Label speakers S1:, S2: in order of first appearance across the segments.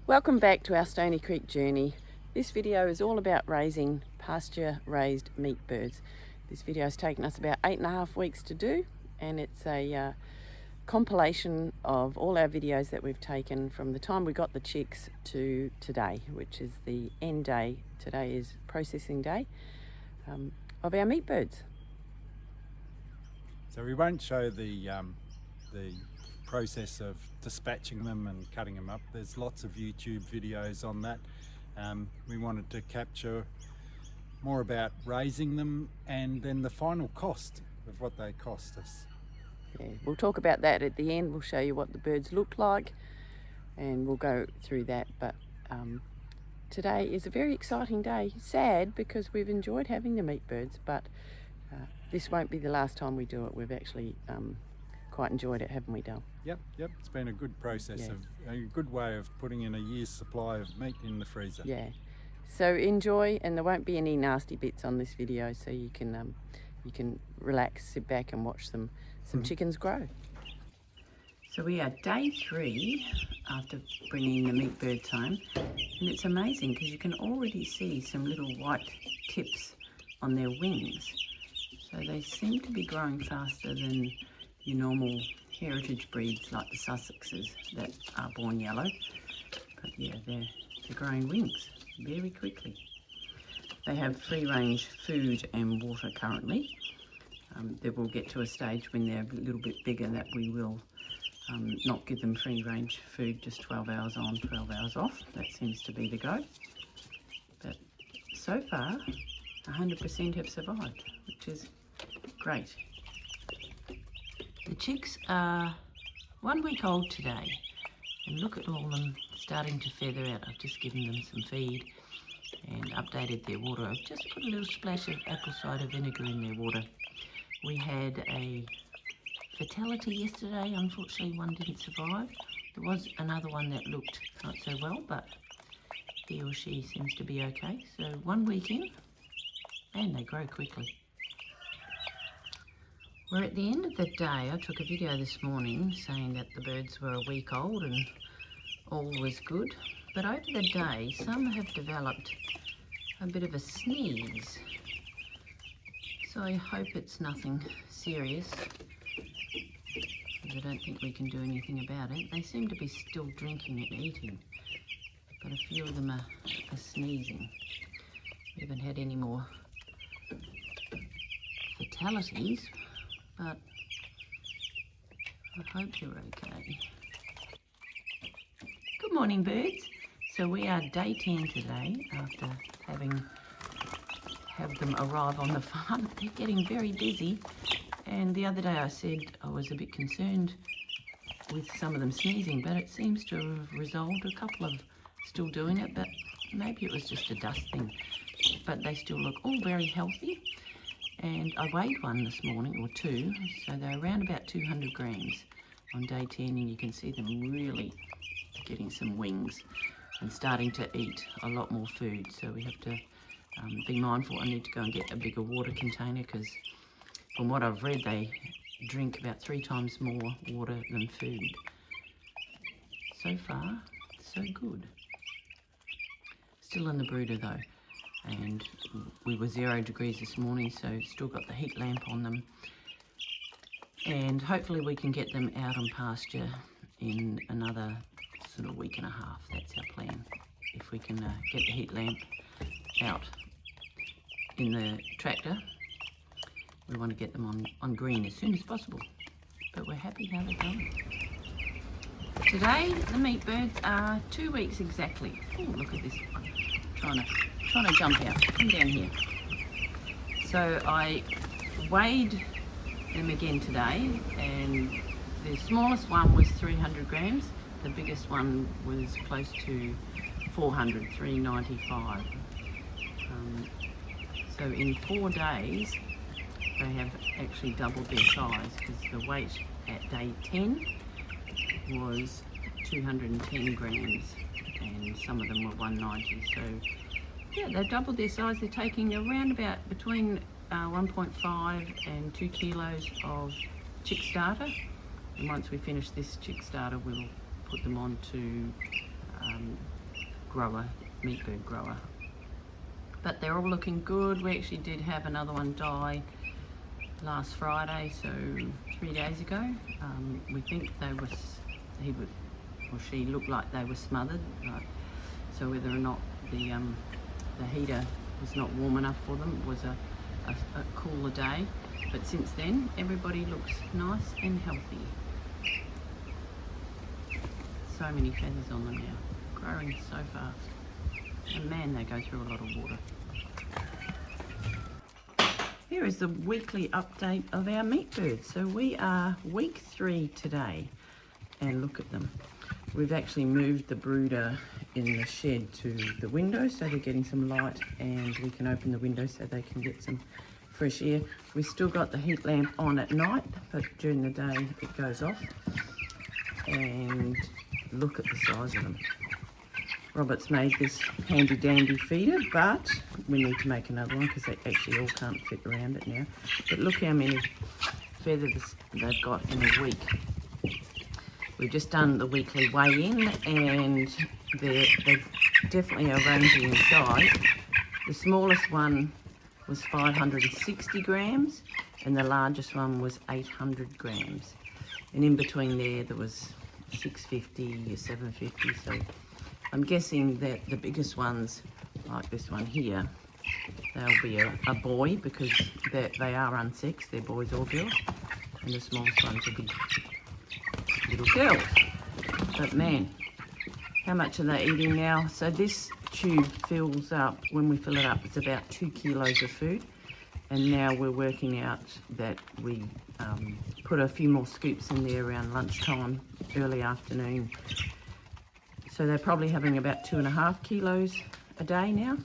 S1: Welcome back to our Stony Creek journey. This video is all about raising pasture raised meat birds. This video has taken us about 8.5 weeks to do, and it's a compilation of all our videos that we've taken from the time we got the chicks to today, which is the end day. Today is processing day of our meat birds.
S2: So we won't show the process of dispatching them and cutting them up. There's lots of YouTube videos on that. We wanted to capture more about raising them and then the final cost of what they cost us.
S1: Yeah, we'll talk about that at the end. We'll show you what the birds look like and we'll go through that. But today is a very exciting day. Sad because we've enjoyed having the meat birds, but this won't be the last time we do it. We've actually quite enjoyed it, haven't we, Del?
S2: Yep. It's been a good process, a good way of putting in a year's supply of meat in the freezer.
S1: Yeah. So enjoy, and there won't be any nasty bits on this video, so you can relax, sit back and watch some chickens grow. So we are day 3 after bringing the meat birds home, and it's amazing because you can already see some little white tips on their wings. So they seem to be growing faster than your normal heritage breeds like the Sussexes that are born yellow. But yeah, they're growing wings very quickly. They have free range food and water currently. They will get to a stage when they're a little bit bigger that we will not give them free range food, just 12 hours on, 12 hours off. That seems to be the go. But so far, 100% have survived, which is great. The chicks are 1 week old today, and look at all of them starting to feather out. I've just given them some feed and updated their water. I've just put a little splash of apple cider vinegar in their water. We had a fatality yesterday. Unfortunately, one didn't survive. There was another one that looked not so well, but he or she seems to be okay. So 1 week in, and they grow quickly. We're at the end of the day. I took a video this morning saying that the birds were a week old and all was good. But over the day, some have developed a bit of a sneeze. So I hope it's nothing serious, because I don't think we can do anything about it. They seem to be still drinking and eating, but a few of them are sneezing. We haven't had any more fatalities, but I hope you're okay. Good morning, birds. So we are day 10 today after have them arrive on the farm. They're getting very busy, and the other day I said I was a bit concerned with some of them sneezing, but it seems to have resolved. A couple of still doing it, but maybe it was just a dust thing. But they still look all very healthy. And I weighed one this morning, or 2, so they're around about 200 grams on day 10, and you can see them really getting some wings and starting to eat a lot more food. So we have to be mindful. I need to go and get a bigger water container, because from what I've read, they drink about 3 times more water than food. So far, so good. Still in the brooder though. And we were 0 degrees this morning, so still got the heat lamp on them. And hopefully we can get them out on pasture in another sort of week and a half. That's our plan. If we can get the heat lamp out in the tractor, we want to get them on green as soon as possible. But we're happy how they're going. Today, the meat birds are 2 weeks exactly. Oh, look at this one. Trying to jump out. Come down here. So I weighed them again today, and the smallest one was 300 grams. The biggest one was close to 400, 395. So in 4 days, they have actually doubled their size, because the weight at day 10 was 210 grams, and some of them were 190. So yeah, they've doubled their size. They're taking around about between 1.5 and 2 kilos of chick starter. And once we finish this chick starter, we'll put them on to grower, meat bird grower. But they're all looking good. We actually did have another one die last Friday, so 3 days ago. We think she looked like they were smothered. So whether or not the heater was not warm enough for them, it was a cooler day. But since then, everybody looks nice and healthy. So many feathers on them now, growing so fast. And man, they go through a lot of water. Here is the weekly update of our meat birds. So we are week 3 today, and look at them. We've actually moved the brooder in the shed to the window so they're getting some light, and we can open the window so they can get some fresh air. We've still got the heat lamp on at night, but during the day it goes off. And look at the size of them. Robert's made this handy dandy feeder, but we need to make another one because they actually all can't fit around it now. But look how many feathers they've got in a week. We've just done the weekly weigh-in, and they definitely are ranging in size. The smallest one was 560 grams and the largest one was 800 grams. And in between there was 650 or 750. So I'm guessing that the biggest ones, like this one here, they'll be a boy because they are unsexed, they're boys or girls. And the smallest ones will be little girls. But man, how much are they eating now? So this tube fills up, when we fill it up, it's about 2 kilos of food. And now we're working out that we put a few more scoops in there around lunchtime, early afternoon. So they're probably having about 2.5 kilos a day now,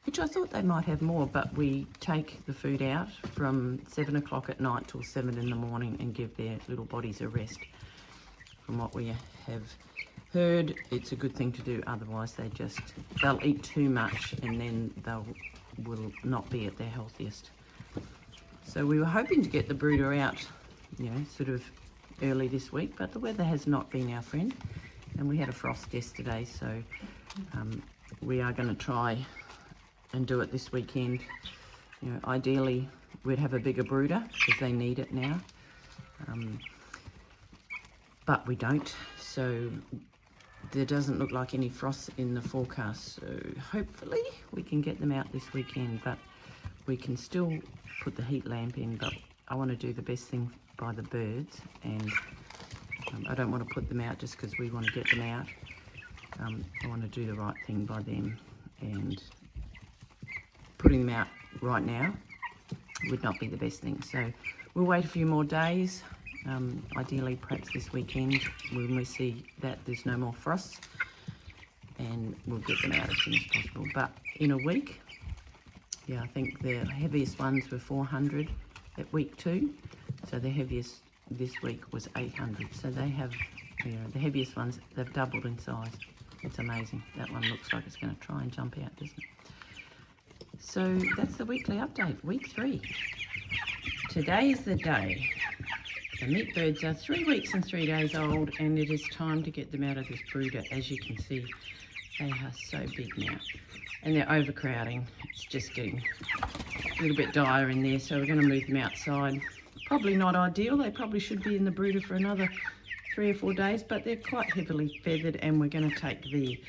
S1: which I thought they might have more, but we take the food out from 7 o'clock at night till 7 in the morning and give their little bodies a rest. From what we have heard, it's a good thing to do, otherwise they'll eat too much and then will not be at their healthiest. So we were hoping to get the brooder out, sort of early this week, but the weather has not been our friend, and we had a frost yesterday, so we are going to try and do it this weekend. Ideally we'd have a bigger brooder because they need it now, but we don't, so there doesn't look like any frost in the forecast, so hopefully we can get them out this weekend. But we can still put the heat lamp in, but I want to do the best thing by the birds, and I don't want to put them out just because we want to get them out. I want to do the right thing by them, and putting them out right now would not be the best thing. So we'll wait a few more days, ideally perhaps this weekend when we see that there's no more frosts, and we'll get them out as soon as possible. But in a week, I think the heaviest ones were 400 at week 2, so the heaviest this week was 800. So they have, the heaviest ones, they've doubled in size. It's amazing. That one looks like it's going to try and jump out, doesn't it? So that's the weekly update, week 3. Today is the day. The meat birds are 3 weeks and 3 days old, and it is time to get them out of this brooder. As you can see, they are so big now, and they're overcrowding. It's just getting a little bit dire in there, so we're going to move them outside. Probably not ideal. They probably should be in the brooder for another 3 or 4 days, but they're quite heavily feathered, and we're going to take the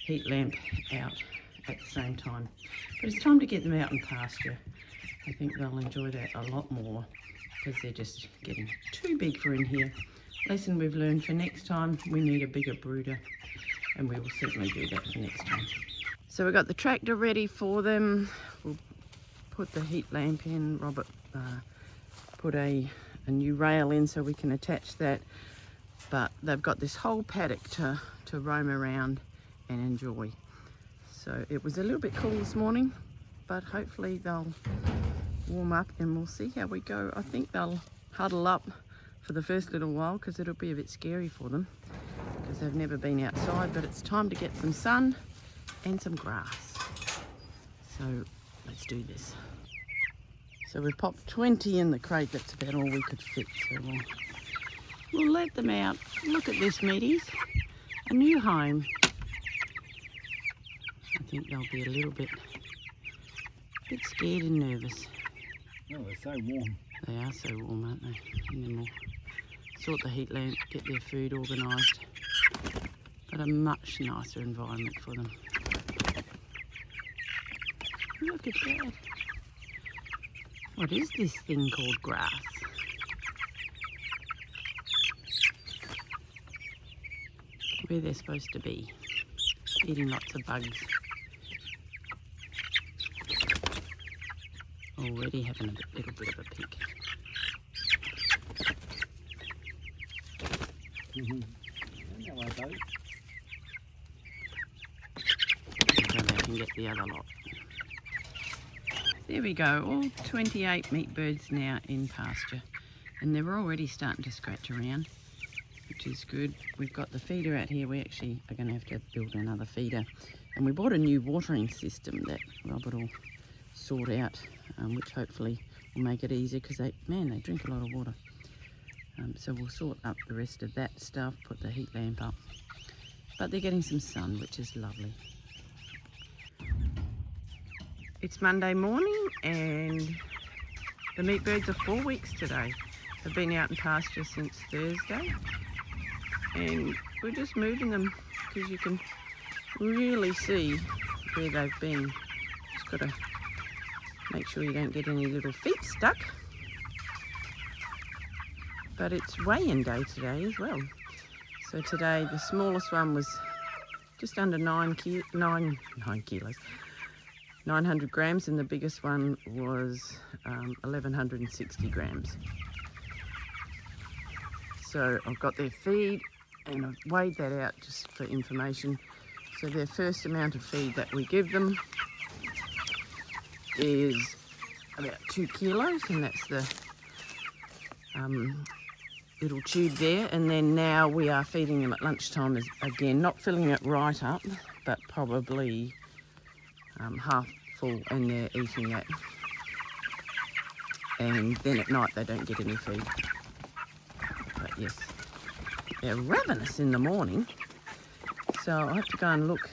S1: heat lamp out at the same time. But it's time to get them out in pasture. I think they'll enjoy that a lot more because they're just getting too big for in here. Lesson we've learned: for next time we need a bigger brooder, and we will certainly do that for next time. So we've got the tractor ready for them. We'll put the heat lamp in. Robert put a new rail in so we can attach that, but they've got this whole paddock to roam around and enjoy. So it was a little bit cool this morning, but hopefully they'll warm up and we'll see how we go. I think they'll huddle up for the first little while because it'll be a bit scary for them because they've never been outside, but it's time to get some sun and some grass. So let's do this. So we popped 20 in the crate. That's about all we could fit, so we'll let them out. Look at this, meaties, a new home. think they'll be a little bit scared and nervous.
S2: Oh, they're so warm.
S1: They are so warm, aren't they? And then we'll sort the heat lamp, get their food organised. But a much nicer environment for them. Look at that. What is this thing called grass? Where they're supposed to be, eating lots of bugs. Already having a little bit of a pick. Go back and get the other lot. There we go, all 28 meat birds now in pasture, and they're already starting to scratch around, which is good. We've got the feeder out here. We actually are going to have to build another feeder, and we bought a new watering system that Robert will sort out, which hopefully will make it easier, because they drink a lot of water. So we'll sort up the rest of that stuff, put the heat lamp up, but they're getting some sun, which is lovely. It's Monday morning and the meat birds are 4 weeks today. They've been out in pasture since Thursday, and we're just moving them because you can really see where they've been. Just got to make sure you don't get any little feet stuck. But it's weigh-in day today as well. So today the smallest one was just under 900 grams, and the biggest one was 1160 grams. So I've got their feed and I've weighed that out just for information. So their first amount of feed that we give them is about 2 kilos, and that's the little tube there. And then now we are feeding them at lunchtime again, not filling it right up, but probably half full, and they're eating that. And then at night they don't get any feed. But yes, they're ravenous in the morning. So I have to go and look.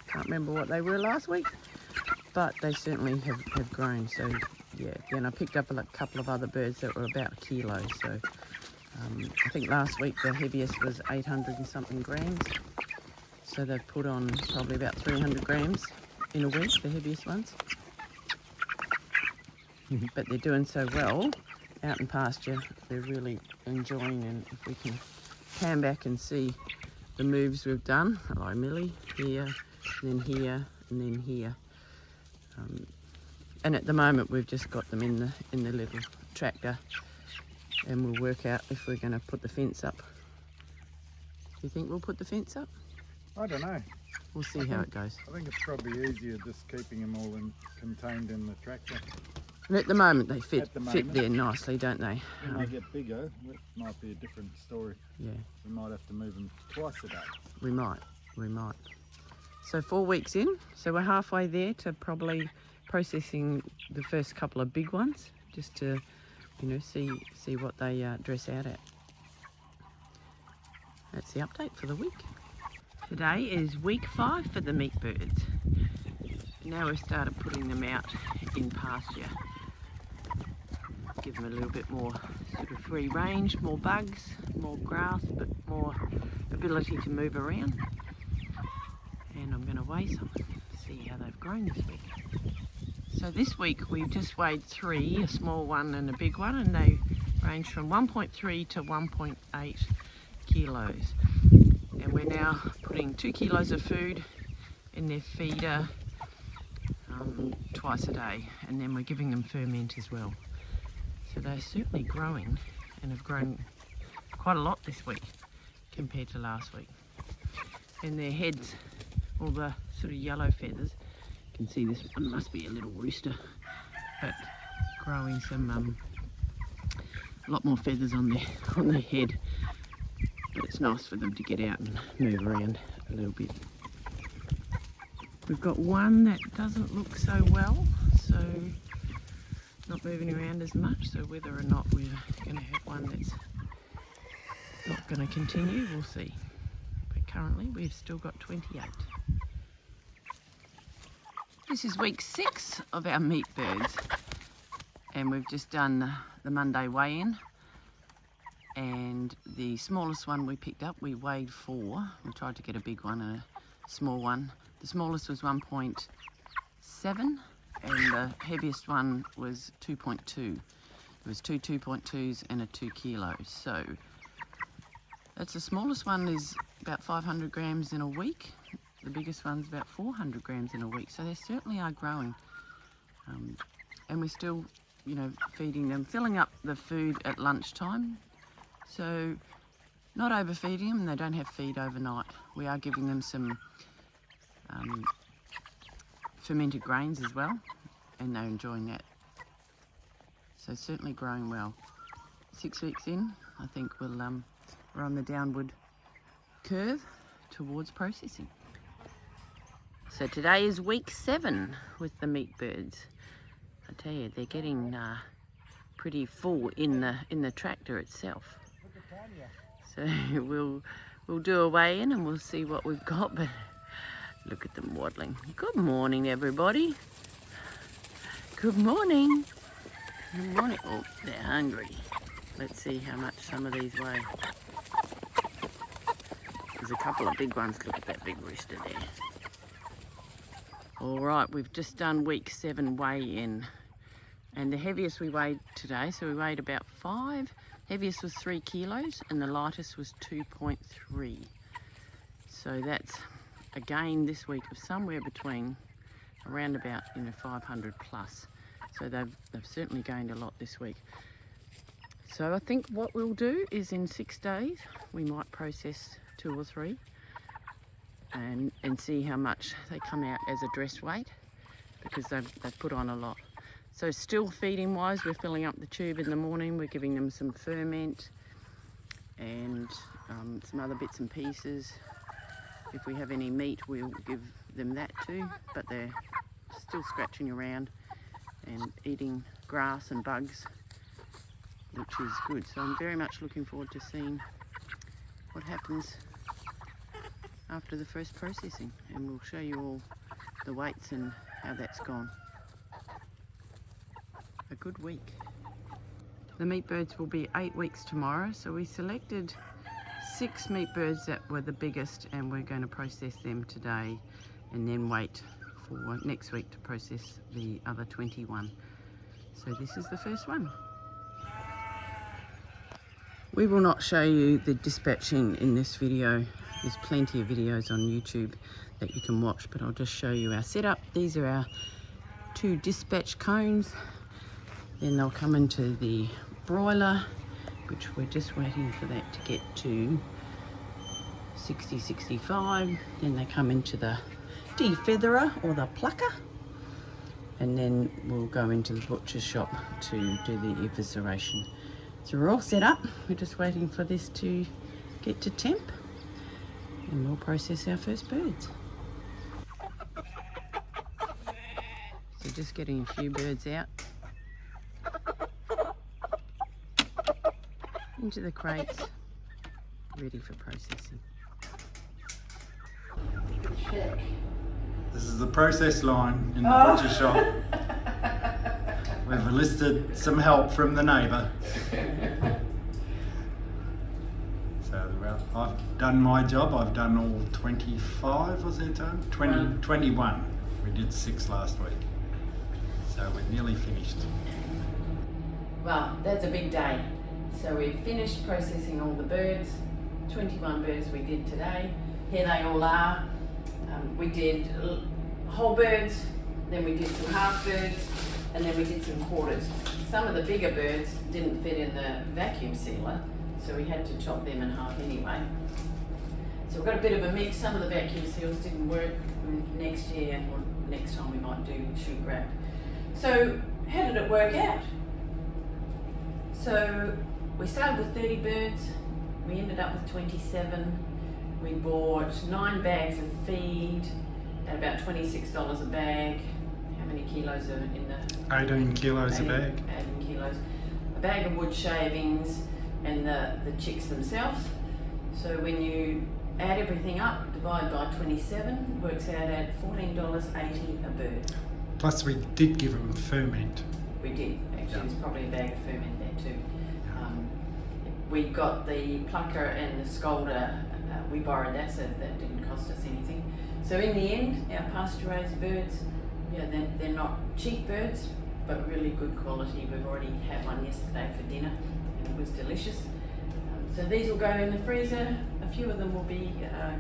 S1: Can't remember what they were last week, but they certainly have grown. So yeah, then I picked up a couple of other birds that were about 1 kilo. So I think last week the heaviest was 800 and something grams. So they've put on probably about 300 grams in a week, the heaviest ones. But they're doing so well out in pasture, they're really enjoying. And if we can pan back and see the moves we've done. Hello Millie, here, and then here, and then here. And at the moment we've just got them in the little tractor, and we'll work out if we're going to put the fence up. Do you think we'll put the fence up?
S2: I don't know.
S1: We'll see how it goes.
S2: I think it's probably easier just keeping them all contained in the tractor.
S1: And at the moment they fit there nicely, don't they?
S2: When they get bigger, it might be a different story.
S1: Yeah.
S2: We might have to move them twice a day. We might.
S1: So 4 weeks in, so we're halfway there to probably processing the first couple of big ones, just to, see what they dress out at. That's the update for the week. Today is week 5 for the meat birds. Now we've started putting them out in pasture. Give them a little bit more sort of free range, more bugs, more grass, but more ability to move around. And I'm going to weigh some, see how they've grown this week. So this week we've just weighed 3, a small one and a big one, and they range from 1.3 to 1.8 kilos. And we're now putting 2 kilos of food in their feeder twice a day, and then we're giving them ferment as well. So they're certainly growing, and have grown quite a lot this week compared to last week. And their heads, all the sort of yellow feathers, you can see this one must be a little rooster, but growing some a lot more feathers on their head. But it's nice for them to get out and move around a little bit. We've got one that doesn't look so well, so not moving around as much, so whether or not we're going to have one that's not going to continue, we'll see. But currently we've still got 28. This is week 6 of our meat birds, and we've just done the Monday weigh-in, and the smallest one we picked up, we weighed 4. We tried to get a big one and a small one. The smallest was 1.7 and the heaviest one was 2.2. There was 2 2.2s and a 2 kilos. So that's the smallest one is about 500 grams in a week. The biggest one's about 400 grams in a week. So they certainly are growing. And we're still, you know, feeding them, filling up the food at lunchtime. So not overfeeding them. They don't have feed overnight. We are giving them some fermented grains as well, and they're enjoying that. So certainly growing well. 6 weeks in, I think we're on the downward curve towards processing. So today is week 7 with the meat birds. I tell you, they're getting pretty full in the tractor itself. So we'll do a weigh-in and we'll see what we've got. But look at them waddling. Good morning, everybody. Good morning. Good morning. Oh, they're hungry. Let's see how much some of these weigh. There's a couple of big ones. Look at that big rooster there. All right, we've just done week 7 weigh-in, and the heaviest we weighed today, so we weighed about 5. Heaviest was 3 kilos and the lightest was 2.3. So that's a gain this week of somewhere between around about 500 plus. So they've certainly gained a lot this week. So I think what we'll do is in 6 days we might process 2 or 3 and see how much they come out as a dress weight, because they've put on a lot. So still feeding wise, we're filling up the tube in the morning. We're giving them some ferment and some other bits and pieces. If we have any meat, we'll give them that too, but they're still scratching around and eating grass and bugs, which is good. So I'm very much looking forward to seeing what happens after the first processing, and we'll show you all the weights and how that's gone. A good week. The meat birds will be 8 weeks tomorrow, so we selected 6 meat birds that were the biggest, and we're going to process them today and then wait for next week to process the other 21. So this is the first one. We will not show you the dispatching in this video. There's plenty of videos on YouTube that you can watch, but I'll just show you our setup. These are our 2 dispatch cones. Then they'll come into the broiler, which we're just waiting for that to get to 60, 65. Then they come into the defeatherer or the plucker, and then we'll go into the butcher's shop to do the evisceration. So we're all set up. We're just waiting for this to get to temp, and we'll process our first birds. So just getting a few birds out into the crates, ready for processing.
S2: This is the process line in the butcher shop. We've enlisted some help from the neighbour. So I've done my job. I've done all 25, was it done? 21. We did 6 last week. So we're nearly finished.
S1: Well, that's a big day. So we've finished processing all the birds. 21 birds we did today. Here they all are. We did whole birds, then we did some half birds, and then we did some quarters. Some of the bigger birds didn't fit in the vacuum sealer, so we had to chop them in half anyway. So we've got a bit of a mix. Some of the vacuum seals didn't work. Next year or next time we might do shrink wrap. So how did it work out? So we started with 30 birds. We ended up with 27. We bought 9 bags of feed at about $26 a bag. How many kilos are in the?
S2: 18 kilos a bag.
S1: 18 kilos. A bag of wood shavings and the chicks themselves. So when you add everything up, divide by 27, works out at $14.80 a bird.
S3: Plus we did give them ferment.
S1: We did, actually.
S3: Yeah.
S1: There's probably a bag of ferment there too. We got the plucker and the scolder, we borrowed that, so that didn't cost us anything. So in the end, our pasture-raised birds, yeah, they're not cheap birds, but really good quality. We've already had one yesterday for dinner, and it was delicious. So these will go in the freezer. A few of them will be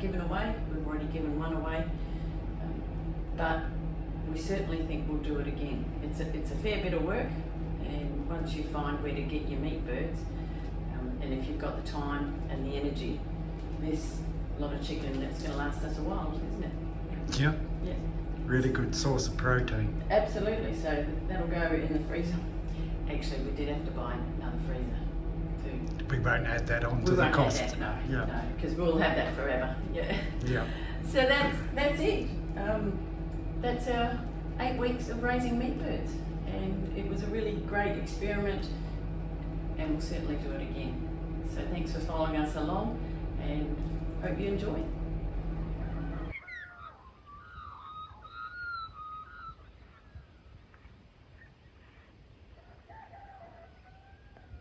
S1: given away. We've already given one away, but we certainly think we'll do it again. It's a fair bit of work, and once you find where to get your meat birds, and if you've got the time and the energy, there's a lot of chicken that's going to last us a while, isn't it?
S3: Yeah.
S1: Yeah.
S3: Really good source of protein.
S1: Absolutely. So that'll go in the freezer. Actually, we did have to buy another freezer too.
S3: We won't add that on to
S1: We
S3: the
S1: won't
S3: cost.
S1: have that, no,
S3: Yeah.
S1: no, because we'll have that forever. Yeah.
S3: Yeah.
S1: So that's it. That's our 8 weeks of raising meat birds, and it was a really great experiment, and we'll certainly do it again. So thanks for following us along, and hope you enjoy.